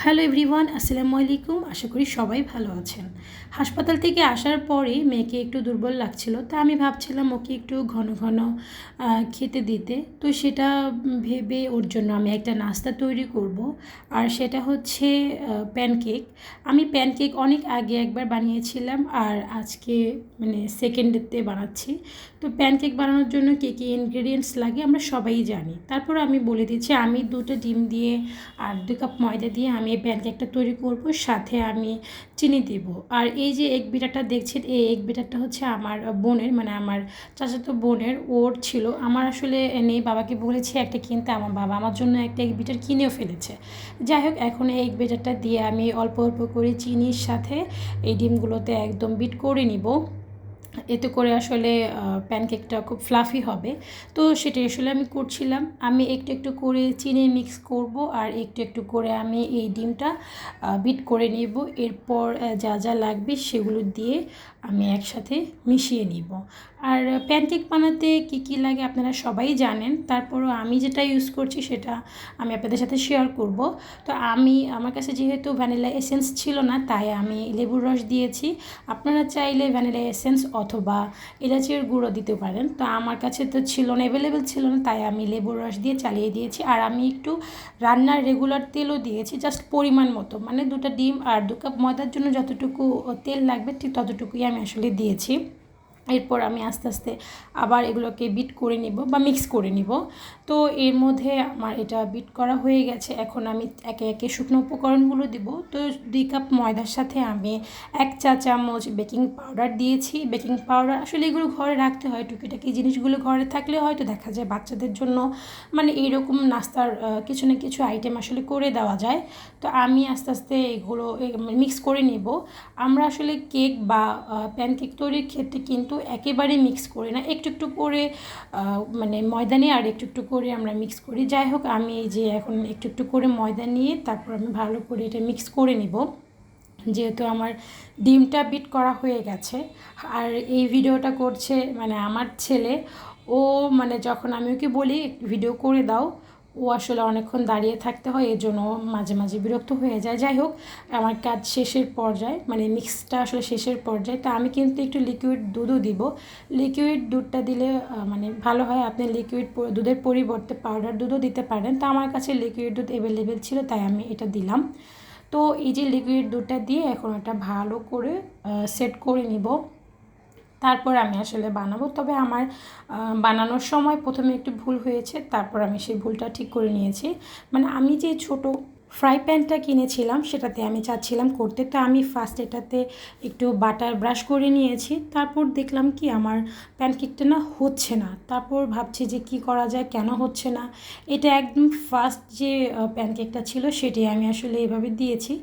Hello everyone, আসসালামু আলাইকুম। আশা করি সবাই ভালো আছেন। হাসপাতাল থেকে আসার পরে মেয়েকে একটু দুর্বল লাগছিল, তা আমি ভাবছিলাম ওকে একটু ঘন ঘন খেতে দিতে। তো সেটা ভেবে ওর জন্য আমি একটা নাস্তা তৈরি করব, আর সেটা হচ্ছে প্যানকেক। আমি প্যানকেক অনেক আগে একবার বানিয়েছিলাম, আর আজকে মানে সেকেন্ডেতে বানাচ্ছি। তো প্যানকেক বানানোর জন্য কী কী ইনগ্রেডিয়েন্টস লাগে আমরা সবাই জানি। তারপর আমি বলে দিচ্ছি, আমি 2টা ডিম দিয়ে আর 2 কাপ ময়দা দিয়ে আমি এই প্যানকেকটা তৈরি করব, সাথে আমি চিনি দেব। আর এই যে এগ বিটারটা দেখছেন, এই এগ বিটারটা হচ্ছে আমার বোনের, মানে আমার চাচাতো বোনের, ওর ছিল। আমার আসলে নেই, বাবাকে বলেছি একটা কিনতে, আমার বাবা আমার জন্য একটা এগ বিটার কিনেও ফেলেছে। যাই হোক, এখন এই এগ বিটারটা দিয়ে আমি অল্প অল্প করে চিনির সাথে এই ডিমগুলোতে একদম বিট করে নিব। এতে করে আসলে প্যানকেকটা খুব ফ্লাফি হবে। তো সেটাই আসলে আমি করছিলাম। আমি একটু একটু করে চিনি মিক্স করব, আর একটু একটু করে আমি এই ডিমটা বিট করে নিব। এরপর যা যা লাগবে সেগুলো দিয়ে আমি একসাথে মিশিয়ে নিব। আর প্যানকেক বানাতে কী কী লাগে আপনারা সবাই জানেন, তারপরও আমি যেটা ইউজ করছি সেটা আমি আপনাদের সাথে শেয়ার করব। তো আমার কাছে যেহেতু ভ্যানিলা এসেন্স ছিল না, তাই আমি লেবুর রস দিয়েছি। আপনারা চাইলে ভ্যানিলা এসেন্স অথবা এলাচের গুঁড়ো দিতে পারেন। তো আমার কাছে তো ছিল না, অ্যাভেলেবেল ছিল না, তাই আমি লেবুর রস দিয়ে চালিয়ে দিয়েছি। আর আমি একটু রান্নার রেগুলার তেলও দিয়েছি, জাস্ট পরিমাণ মতো, মানে 2টা ডিম আর 2 কাপ ময়দার জন্য যতটুকু তেল লাগবে ঠিক ততটুকুই আমি আসলে দিয়েছি। এরপর আমি আস্তে আস্তে আবার এগুলোকে বিট করে নিব বা মিক্স করে নিব। তো এর মধ্যে আমার এটা বিট করা হয়ে গেছে। এখন আমি একে একে শুকনো উপকরণগুলো দিব। তো 2 কাপ ময়দার সাথে আমি 1 চা চামচ বেকিং পাউডার দিয়েছি। বেকিং পাউডার আসলে এগুলো ঘরে রাখতে হয়, টুকিটাকি জিনিসগুলো ঘরে থাকলে হয়তো দেখা যায় বাচ্চাদের জন্য মানে এইরকম নাস্তার কিছু না কিছু আইটেম আসলে করে দেওয়া যায়। তো আমি আস্তে আস্তে এগুলো মিক্স করে নিব। আমরা আসলে কেক বা প্যানকেক তৈরির ক্ষেত্রে কিন্তু একেবারে মিক্স করি না, একটু একটু করে মানে ময়দা নিয়ে আর একটু একটু করে আমরা মিক্স করি। যাই হোক, আমি এই যে এখন একটু একটু করে ময়দা নিয়ে তারপর আমি ভালো করে এটা মিক্স করে নিব, যেহেতু আমার ডিমটা বিট করা হয়ে গেছে। আর এই ভিডিওটা করছে মানে আমার ছেলে। ও মানে যখন আমি ওকে বলি ভিডিও করে দাও, ও আসলে অনেকক্ষণ দাঁড়িয়ে থাকতে হয়, এর জন্য মাঝে মাঝে বিরক্ত হয়ে যায়। যাই হোক, আমার কাজ শেষের পর্যায়ে, মানে মিক্সটা আসলে শেষের পর্যায়ে। তো আমি কিন্তু একটু লিকুইড দুধও দিব। লিকুইড দুধটা দিলে মানে ভালো হয়। আপনি লিকুইড দুধের পরিবর্তে পাউডার দুধও দিতে পারেন। তো আমার কাছে লিকুইড দুধ অ্যাভেলেবেল ছিল, তাই আমি এটা দিলাম। তো এই যে লিকুইড দুধটা দিয়ে এখন এটা ভালো করে সেট করে নিব। তারপর আমি আসলে বানাবো। তবে আমার বানানোর সময় প্রথমে একটু ভুল হয়েছে, তারপর আমি সেই ভুলটা ঠিক করে নিয়েছি। মানে আমি যে ছোট ফ্রাই প্যানটা কিনেছিলাম সেটাতে আমি চাচ্ছিলাম করতে। তো আমি ফার্স্ট এটাতে একটু বাটার ব্রাশ করে নিয়েছি। তারপর দেখলাম কি আমার প্যানকেকটা না হচ্ছে না। তারপর ভাবছি যে কি করা যায়, কেন হচ্ছে না। এটা একদম ফার্স্ট যে প্যানকেকটা ছিল সেটি আমি আসলে এইভাবে দিয়েছি।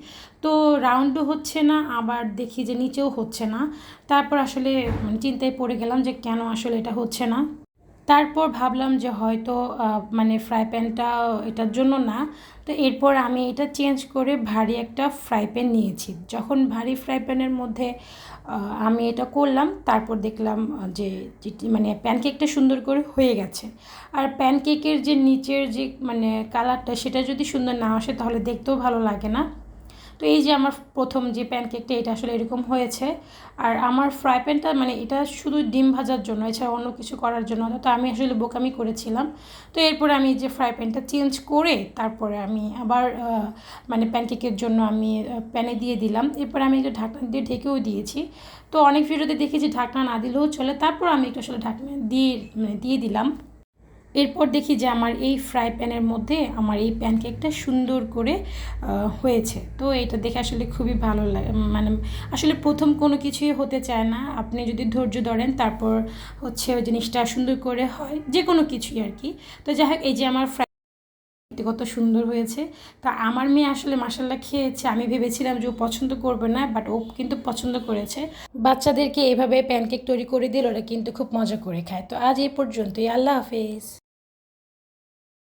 তো রাউন্ডও হচ্ছে না, আবার দেখি যে নিচেও হচ্ছে না। তারপর আসলে চিন্তায় পড়ে গেলাম যে কেন আসলে এটা হচ্ছে না। তারপর ভাবলাম যে হয়তো মানে ফ্রাই প্যানটা এটার জন্য না। তো এরপর আমি এটা চেঞ্জ করে ভারী একটা ফ্রাই প্যান নিয়েছি। যখন ভারী ফ্রাই প্যানের মধ্যে আমি এটা করলাম, তারপর দেখলাম যে মানে প্যানকেকটা সুন্দর করে হয়ে গেছে। আর প্যানকেকের যে নিচের যে মানে কালারটা, সেটা যদি সুন্দর না আসে তাহলে দেখতেও ভালো লাগে না। তো এই যে আমার প্রথম যে প্যানকেকটা, এটা আসলে এরকম হয়েছে। আর আমার ফ্রাই প্যানটা মানে এটা শুধু ডিম ভাজার জন্য, এছাড়া অন্য কিছু করার জন্য। তো আমি আসলে বোকামি করেছিলাম। তো এরপরে আমি যে ফ্রাই প্যানটা চেঞ্জ করে তারপরে আমি আবার মানে প্যানকেকের জন্য আমি প্যানে দিয়ে দিলাম। এরপরে আমি একটু ঢাকনা দিয়ে ঢেকেও দিয়েছি। তো অনেক ভিডিওতে দেখেছি ঢাকনা না দিলেও চলে, তারপর আমি একটু আসলে ঢাকনা দিয়ে দিলাম। এরপর দেখি যে আমার এই ফ্রাই প্যানের মধ্যে আমার এই প্যানকেকটা সুন্দর করে হয়েছে। তো এটা দেখে আসলে খুবই ভালো লাগে। মানে আসলে প্রথম কোনো কিছুই হতে চায় না, আপনি যদি ধৈর্য ধরেন তারপর হচ্ছে ওই জিনিসটা সুন্দর করে হয়, যে কোনো কিছুই আর কি। তো যাই হোক, এই যে আমার কত সুন্দর হয়েছে। তা আমার মেয়ে আসলে মাসাল্লাহ খেয়েছে। আমি ভেবেছিলাম যে ও পছন্দ করবে না, বাট ও কিন্তু পছন্দ করেছে। বাচ্চাদেরকে এভাবে প্যানকেক তৈরি করে দিলে ওরা কিন্তু খুব মজা করে খায়। তো আজ এই পর্যন্তই, আল্লাহ হাফেজ।